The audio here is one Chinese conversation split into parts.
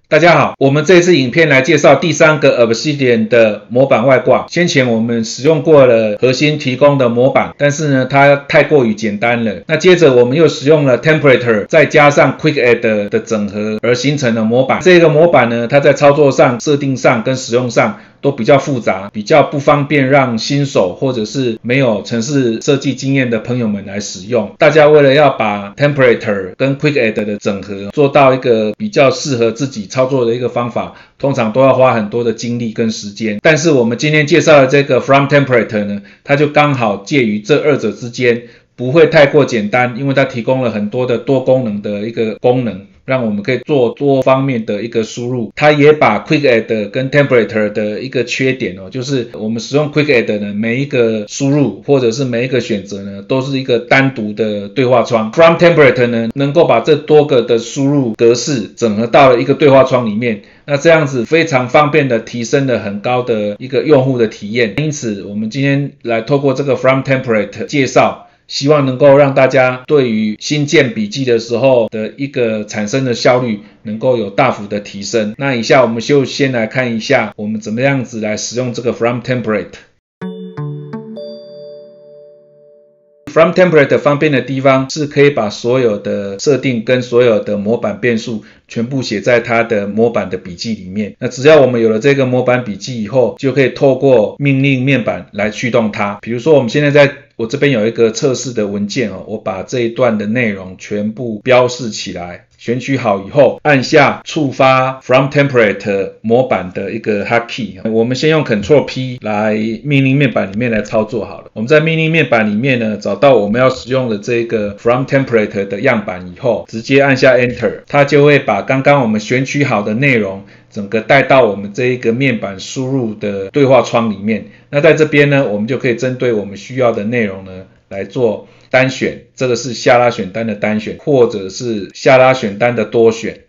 大家好，我们这次影片来介绍第三个 Obsidian 的模板外挂。先前我们使用过了核心提供的模板，但是呢，它太过于简单了。那接着我们又使用了 Templator， 再加上 Quick Add 的整合而形成的模板。这个模板呢，它在操作上、设定上跟使用上都比较复杂，比较不方便让新手或者是没有程式设计经验的朋友们来使用。大家为了要把 Templator 跟 Quick Add 的整合做到一个比较适合自己操作的一个方法，通常都要花很多的精力跟时间。但是我们今天介绍的这个 From Templator 呢，它就刚好介于这二者之间，不会太过简单，因为它提供了很多的多功能的一个功能，让我们可以做多方面的一个输入。它也把 Quick Add 跟 Templator 的一个缺点就是我们使用 Quick Add 呢，每一个输入或者是每一个选择呢，都是一个单独的对话窗。From Templator 呢，能够把这多个的输入格式整合到了一个对话窗里面，那这样子非常方便的提升了很高的一个用户的体验。因此我们今天来透过这个 From Templator 介绍，希望能够让大家对于新建笔记的时候的一个产生的效率能够有大幅的提升。那以下我们就先来看一下我们怎么样子来使用这个 From Template。From Template 方便的地方是可以把所有的设定跟所有的模板变数全部写在它的模板的笔记里面。那只要我们有了这个模板笔记以后，就可以透过命令面板来驱动它。比如说我们现在我这边有一个测试的文件我把这一段的内容全部标示起来，选取好以后，按下触发 From Template 模板的一个 Hotkey。我们先用 Ctrl P 来命令面板里面来操作好了。我们在命令面板里面呢，找到我们要使用的这个 From Template 的样板以后，直接按下 Enter， 它就会把刚刚我们选取好的内容整个带到我们这一个面板输入的对话窗里面。那在这边呢，我们就可以针对我们需要的内容呢来做单选，这个是下拉选单的单选，或者是下拉选单的多选。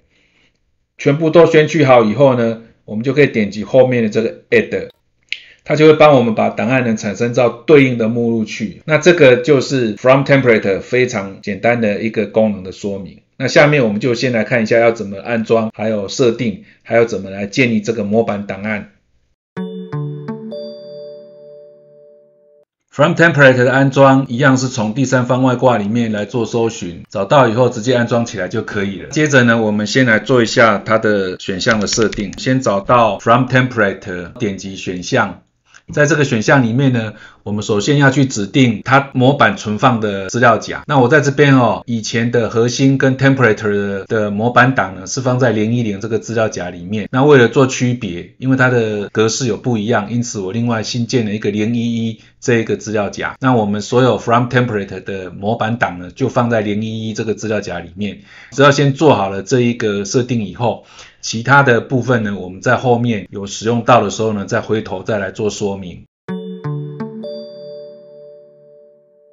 全部都选取好以后呢，我们就可以点击后面的这个 Add， 它就会帮我们把档案呢产生到对应的目录去。那这个就是 From Template 非常简单的一个功能的说明。那下面我们就先来看一下要怎么安装，还有设定，还有怎么来建立这个模板档案。From Template 的安装一样是从第三方外挂里面来做搜寻，找到以后直接安装起来就可以了。接着呢，我们先来做一下它的选项的设定。先找到 From Template， 点击选项。在这个选项里面呢，我们首先要去指定它模板存放的资料夹。那我在这边以前的核心跟 Templator 的模板档呢是放在010这个资料夹里面。那为了做区别，因为它的格式有不一样，因此我另外新建了一个011这一个资料夹。那我们所有 From Template 的模板档呢就放在011这个资料夹里面。只要先做好了这一个设定以后，其他的部分呢，我们在后面有使用到的时候呢，再回头再来做说明。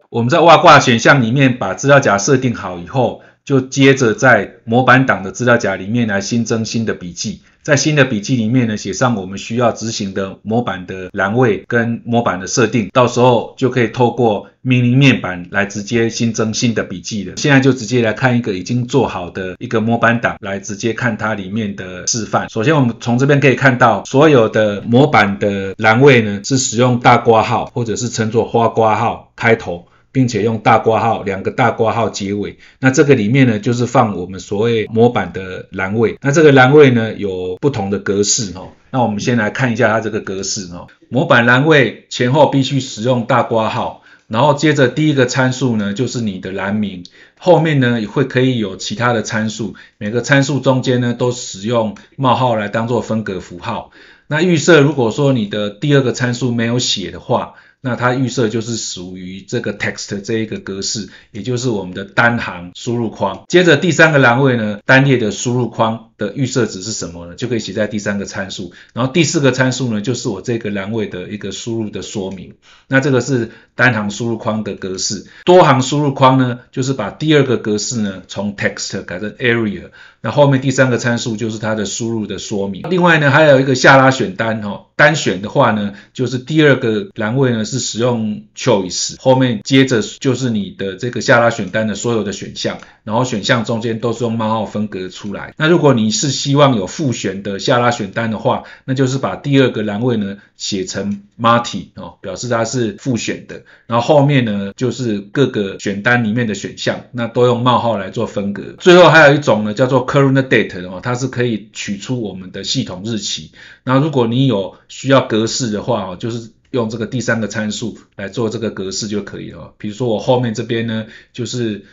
我们在外挂选项里面把资料夹设定好以后，就接着在模板档的资料夹里面来新增新的笔记。在新的笔记里面呢，写上我们需要执行的模板的栏位跟模板的设定，到时候就可以透过命令面板来直接新增新的笔记了。现在就直接来看一个已经做好的一个模板档，来直接看它里面的示范。首先我们从这边可以看到，所有的模板的栏位呢是使用大括号或者是称作花括号开头，并且用大括号两个大括号结尾。那这个里面呢就是放我们所谓模板的栏位。那这个栏位呢有不同的格式那我们先来看一下它这个格式模板栏位前后必须使用大括号，然后接着第一个参数呢就是你的栏名，后面呢也可以有其他的参数，每个参数中间呢都使用冒号来当做分隔符号。那预设如果说你的第二个参数没有写的话，那它预设就是属于这个 text 这一个格式，也就是我们的单行输入框。接着第三个栏位呢，单列的输入框的预设值是什么呢？就可以写在第三个参数。然后第四个参数呢，就是我这个栏位的一个输入的说明。那这个是单行输入框的格式。多行输入框呢，就是把第二个格式呢从 text 改成 area。那后面第三个参数就是它的输入的说明。另外呢，还有一个下拉选单单选的话呢，就是第二个栏位呢是使用 choice， 后面接着就是你的这个下拉选单的所有的选项，然后选项中间都是用冒号分隔出来。那如果你你是希望有复选的下拉选单的话，那就是把第二个栏位呢写成 multi 表示它是复选的，然后后面呢就是各个选单里面的选项，那都用冒号来做分隔。最后还有一种呢叫做 current date 它是可以取出我们的系统日期。那如果你有需要格式的话就是用这个第三个参数来做这个格式就可以了。比如说我后面这边呢就是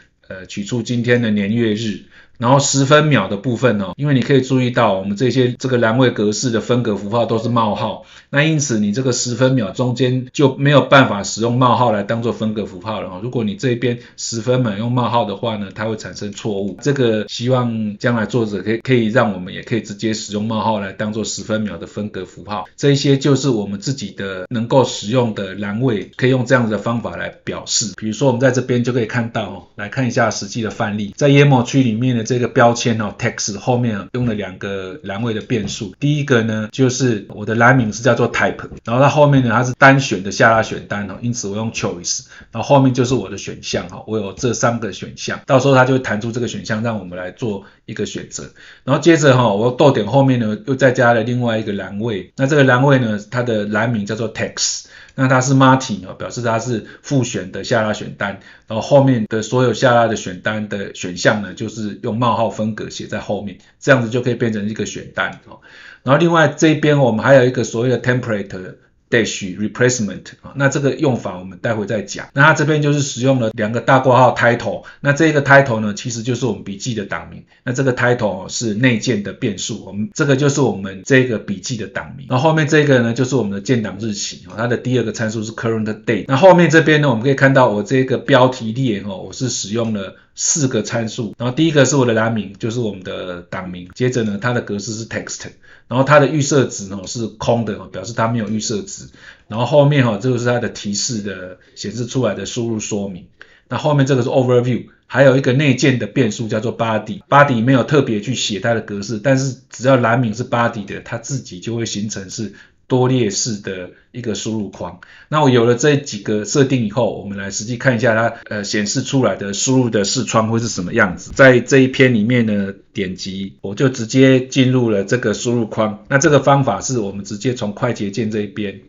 取出今天的年月日，然后10分秒的部分因为你可以注意到我们这个栏位格式的分隔符号都是冒号，那因此你这个10分秒中间就没有办法使用冒号来当做分隔符号了。如果你这边10分秒用冒号的话呢，它会产生错误。这个希望将来作者可以让我们也可以直接使用冒号来当做10分秒的分隔符号。这一些就是我们自己的能够使用的栏位，可以用这样子的方法来表示。比如说我们在这边就可以看到来看一下实际的范例，在 YAML 区里面的这个标签text 后面用了2个栏位的变数。第一个呢就是我的栏名是叫做 type， 然后它后面呢它是单选的下拉选单因此我用 choice， 然后后面就是我的选项我有这3个选项，到时候它就会弹出这个选项让我们来做一个选择。然后接着我逗点后面呢又再加了另外一个栏位，那这个栏位呢它的栏名叫做 text，那它是 multi 表示它是复选的下拉选单，然后后面的所有下拉的选单的选项呢就是用冒号分隔写在后面，这样子就可以变成一个选单。然后另外这边我们还有一个所谓的 template dash replacement， 那这个用法我们待会再讲。那它这边就是使用了2个大括号 title， 那这个 title 呢其实就是我们笔记的档名，那这个 title 是内建的变数，我们这个就是我们这个笔记的档名，然后后面这个呢就是我们的建档日期，它的第2个参数是 current date。那后面这边呢我们可以看到我这个标题列我是使用了4个参数，然后第一个是我的栏名，就是我们的档名，接着呢它的格式是 text， 然后它的预设值是空的，表示它没有预设值，然后后面这个是它的提示的显示出来的输入说明，那后面这个是 overview， 还有一个内建的变数叫做 body 没有特别去写它的格式，但是只要栏名是 body 的，它自己就会形成是多列式的一个输入框。那我有了这几个设定以后，我们来实际看一下它显示出来的输入的视窗会是什么样子。在这一篇里面呢，点击我就直接进入了这个输入框。那这个方法是我们直接从快捷键这一边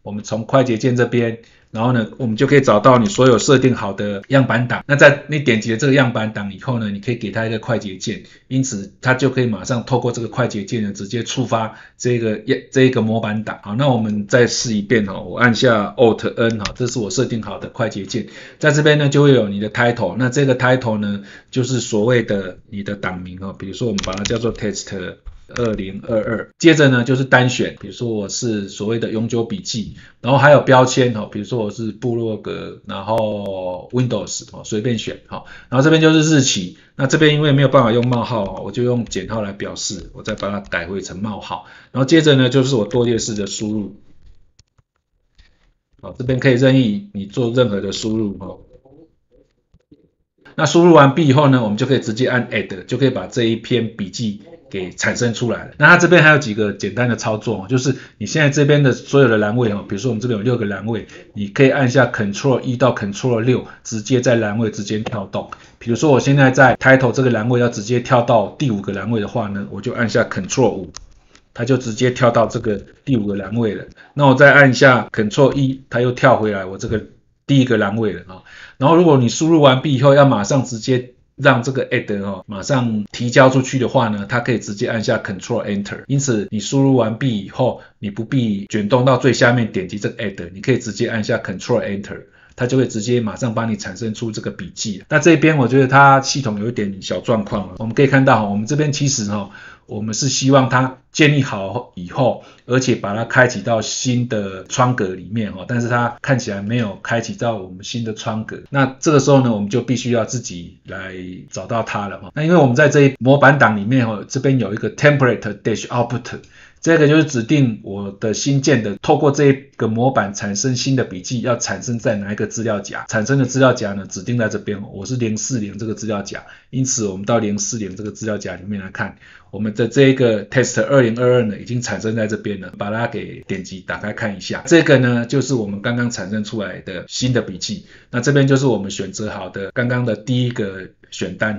我们从快捷键这边，然后呢我们就可以找到你所有设定好的样板档。那在你点击了这个样板档以后呢，你可以给它一个快捷键，因此它就可以马上透过这个快捷键呢直接触发这个模板档。好，那我们再试一遍我按下 Alt N 这是我设定好的快捷键，在这边呢就会有你的 title， 那这个 title 呢就是所谓的你的档名比如说我们把它叫做 test 2022，接着呢就是单选，比如说我是所谓的永久笔记，然后还有标签比如说我是部落格，然后 Windows 随便选然后这边就是日期，那这边因为没有办法用冒号我就用减号来表示，我再把它改回成冒号，然后接着呢就是我多列式的输入，这边可以任意你做任何的输入那输入完毕以后呢，我们就可以直接按 Add， 就可以把这一篇笔记给产生出来了。那它这边还有几个简单的操作就是你现在这边的所有的栏位比如说我们这边有6个栏位，你可以按下 Ctrl 1到 Ctrl 6，直接在栏位之间跳动。比如说我现在在 Title 这个栏位要直接跳到第5个栏位的话呢，我就按下 Ctrl 5，它就直接跳到这个第5个栏位了。那我再按一下 Ctrl 1，它又跳回来我这个第1个栏位了然后如果你输入完毕以后要马上直接让这个 add 马上提交出去的话呢，它可以直接按下 Ctrl Enter， 因此你输入完毕以后，你不必卷动到最下面点击这个 add， 你可以直接按下 Ctrl Enter， 它就会直接马上帮你产生出这个笔记。那这边我觉得它系统有一点小状况，我们可以看到我们这边其实我们是希望它建立好以后，而且把它开启到新的窗格里面但是它看起来没有开启到我们新的窗格。那这个时候呢，我们就必须要自己来找到它了那因为我们在这一模板档里面这边有一个 template dash output，这个就是指定我的新建的透过这个模板产生新的笔记要产生在哪一个资料夹，产生的资料夹呢指定在这边，我是040这个资料夹，因此我们到040这个资料夹里面来看，我们的这个 test 2022呢已经产生在这边了，把它给点击打开看一下，这个呢就是我们刚刚产生出来的新的笔记，那这边就是我们选择好的刚刚的第一个选单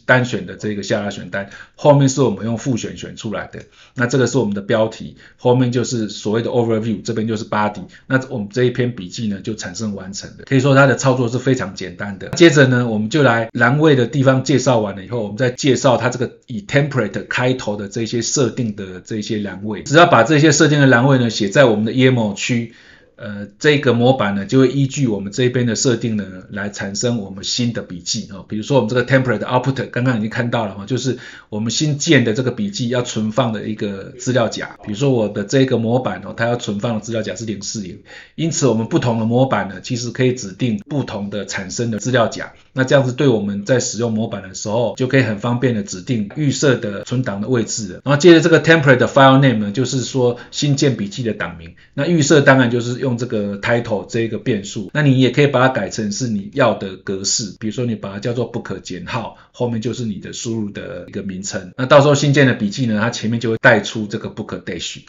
单选的这个下拉选单，后面是我们用复选选出来的，那这个是我们的标题，后面就是所谓的 overview， 这边就是 body， 那我们这一篇笔记呢就产生完成了，可以说它的操作是非常简单的。接着呢我们就来栏位的地方介绍完了以后，我们再介绍它这个以 template 开头的这些设定的这些栏位，只要把这些设定的栏位呢写在我们的 YAML 区，这个模板呢就会依据我们这边的设定呢来产生我们新的笔记比如说我们这个 template output 刚刚已经看到了就是我们新建的这个笔记要存放的一个资料夹，比如说我的这个模板它要存放的资料夹是040，因此我们不同的模板呢其实可以指定不同的产生的资料夹，那这样子对我们在使用模板的时候就可以很方便的指定预设的存档的位置了。然后接着这个 template 的 file name 呢就是说新建笔记的档名，那预设当然就是用这个 title 这个变数，那你也可以把它改成是你要的格式，比如说你把它叫做 book 减号，后面就是你的输入的一个名称，那到时候新建的笔记呢它前面就会带出这个 book dash。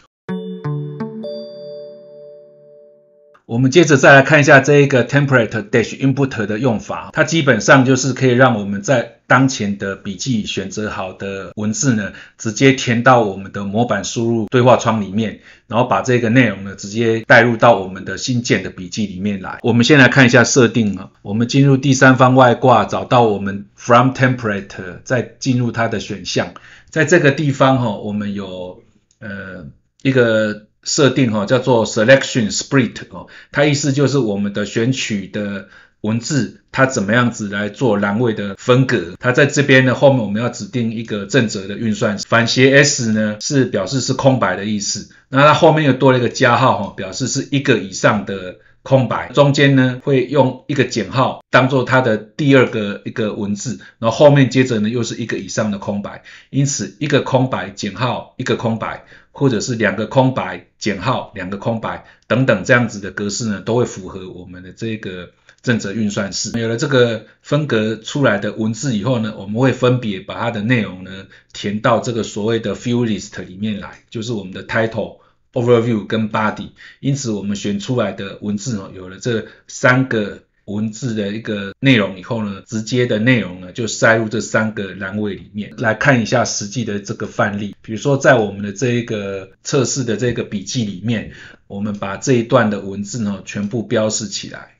我们接着再来看一下这一个 template dash input 的用法，它基本上就是可以让我们在当前的笔记选择好的文字呢直接填到我们的模板输入对话窗里面，然后把这个内容呢直接带入到我们的新建的笔记里面来。我们先来看一下设定我们进入第三方外挂，找到我们 from template， 再进入它的选项，在这个地方我们有一个设定叫做 selection split， 它意思就是我们的选取的文字它怎么样子来做栏位的分隔，它在这边呢后面我们要指定一个正则的运算，反斜 S 呢是表示是空白的意思，那它后面又多了一个加号表示是一个以上的空白，中间呢会用一个减号当做它的第二个一个文字，然后后面接着呢又是一个以上的空白，因此一个空白减号一个空白，或者是两个空白减号两个空白等等这样子的格式呢都会符合我们的这个正则运算式。有了这个分隔出来的文字以后呢，我们会分别把它的内容呢填到这个所谓的 field list 里面来，就是我们的 title、overview 跟 body， 因此我们选出来的文字有了这三个文字的一个内容以后呢，直接的内容呢就塞入这三个栏位里面。来看一下实际的这个范例，比如说在我们的这一个测试的这个笔记里面，我们把这一段的文字呢全部标示起来。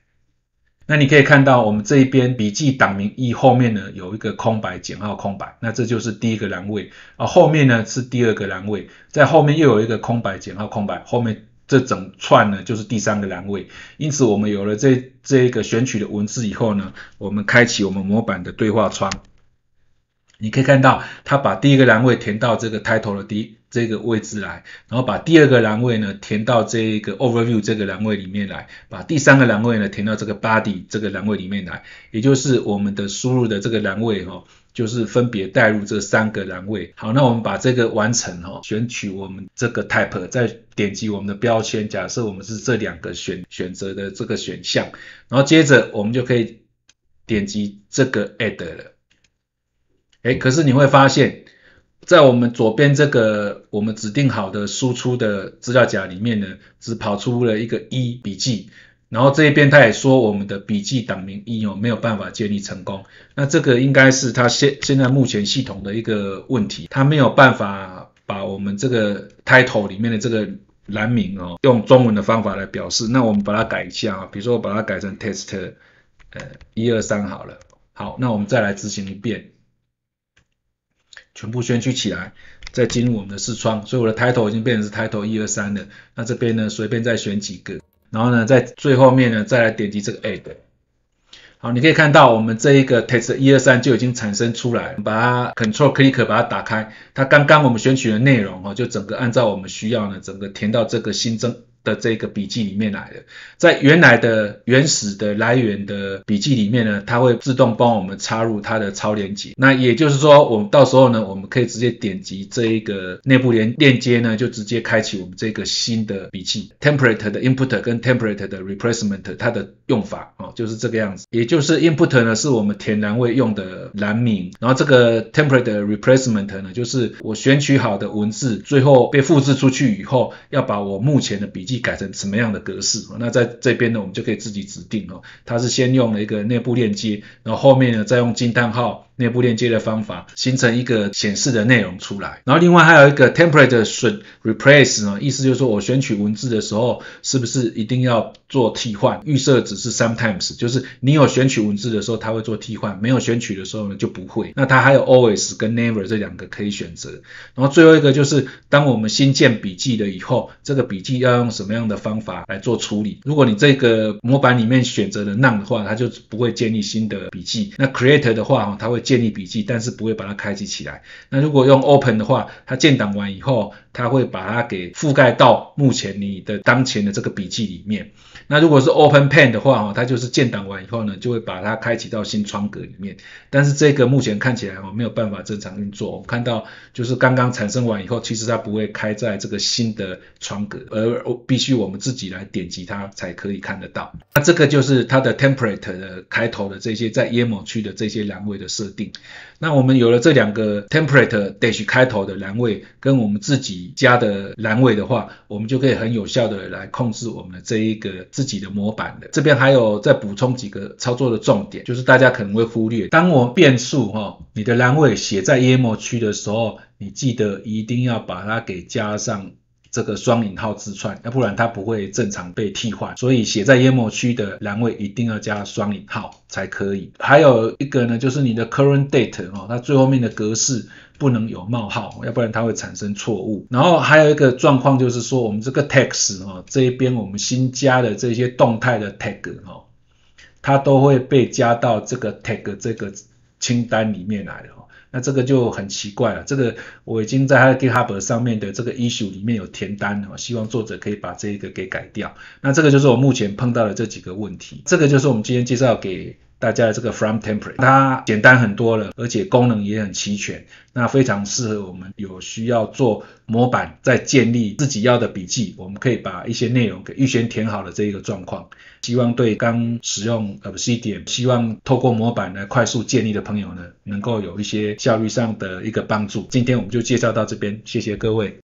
那你可以看到我们这一边笔记档名1后面呢有一个空白减号空白，那这就是第一个栏位，后面呢是第二个栏位，在后面又有一个空白减号空白，后面这整串呢就是第三个栏位。因此我们有了这一个选取的文字以后呢，我们开启我们模板的对话窗，你可以看到它把第一个栏位填到这个 title 的这个位置来，然后把第二个栏位呢填到这个 overview 这个栏位里面来，把第三个栏位呢填到这个 body 这个栏位里面来，也就是我们的输入的这个栏位就是分别带入这三个栏位。好，那我们把这个完成选取我们这个 type， 再点击我们的标签，假设我们是这两个选择的这个选项，然后接着我们就可以点击这个 add 了。可是你会发现在我们左边这个我们指定好的输出的资料夹里面呢，只跑出了一个1笔记，然后这一边它也说我们的笔记档名1没有办法建立成功，那这个应该是它现在目前系统的一个问题，它没有办法把我们这个 title 里面的这个栏名用中文的方法来表示。那我们把它改一下比如说我把它改成 test 123好了。好，那我们再来执行一遍，全部选取起来，再进入我们的视窗，所以我的 title 已经变成是 title 123了。那这边呢随便再选几个，然后呢在最后面呢再来点击这个 add。好，你可以看到我们这一个 text 123就已经产生出来，把它 control click 把它打开，它刚刚我们选取的内容就整个按照我们需要呢整个填到这个新增的这个笔记里面来的。在原来的原始的来源的笔记里面呢，它会自动帮我们插入它的超连结。那也就是说，我们到时候呢，我们可以直接点击这一个内部链接呢，就直接开启我们这个新的笔记。template 的 input 跟 template 的 replacement 它的用法就是这个样子。也就是 input 呢是我们填栏位用的栏名，然后这个 template 的 replacement 呢就是我选取好的文字，最后被复制出去以后，要把我目前的笔记改成什么样的格式。那在这边呢，我们就可以自己指定它是先用了一个内部链接，然后后面呢再用惊叹号内部链接的方法形成一个显示的内容出来。然后另外还有一个 template should replace 意思就是说我选取文字的时候是不是一定要做替换，预设只是 sometimes， 就是你有选取文字的时候它会做替换，没有选取的时候呢就不会。那它还有 always 跟 never 这两个可以选择。然后最后一个就是当我们新建笔记了以后，这个笔记要用什么样的方法来做处理。如果你这个模板里面选择了 none 的话，它就不会建立新的笔记。那 create 的话它会建立笔记，但是不会把它开启起来。那如果用 open 的话，它建档完以后，它会把它给覆盖到目前你的当前的这个笔记里面。那如果是 open pen 的话它就是建档完以后呢，就会把它开启到新窗格里面。但是这个目前看起来没有办法正常运作。我们看到就是刚刚产生完以后，其实它不会开在这个新的窗格，而必须我们自己来点击它才可以看得到。那这个就是它的 template 的开头的这些在 YAML 区的这些栏位的设定。那我们有了这两个 template dash 开头的栏位跟我们自己加的栏位的话，我们就可以很有效的来控制我们这一个自己的模板的。这边还有再补充几个操作的重点，就是大家可能会忽略，当我们变数你的栏位写在 YAML 区的时候，你记得一定要把它给加上这个双引号字串，要不然它不会正常被替换。所以写在 YAML 区的栏位一定要加双引号才可以。还有一个呢，就是你的 current date 它最后面的格式不能有冒号，要不然它会产生错误。然后还有一个状况就是说，我们这个 text 这一边我们新加的这些动态的 tag 它都会被加到这个 tag 这个清单里面来了。那这个就很奇怪了，这个我已经在它的 GitHub 上面的这个 issue 里面有填单，希望作者可以把这个给改掉。那这个就是我目前碰到的这几个问题。这个就是我们今天介绍给大家的这个 From Template， 它简单很多了，而且功能也很齐全，那非常适合我们有需要做模板再建立自己要的笔记，我们可以把一些内容给预先填好的这一个状况。希望对刚使用 Obsidian 希望透过模板来快速建立的朋友呢，能够有一些效率上的一个帮助。今天我们就介绍到这边，谢谢各位。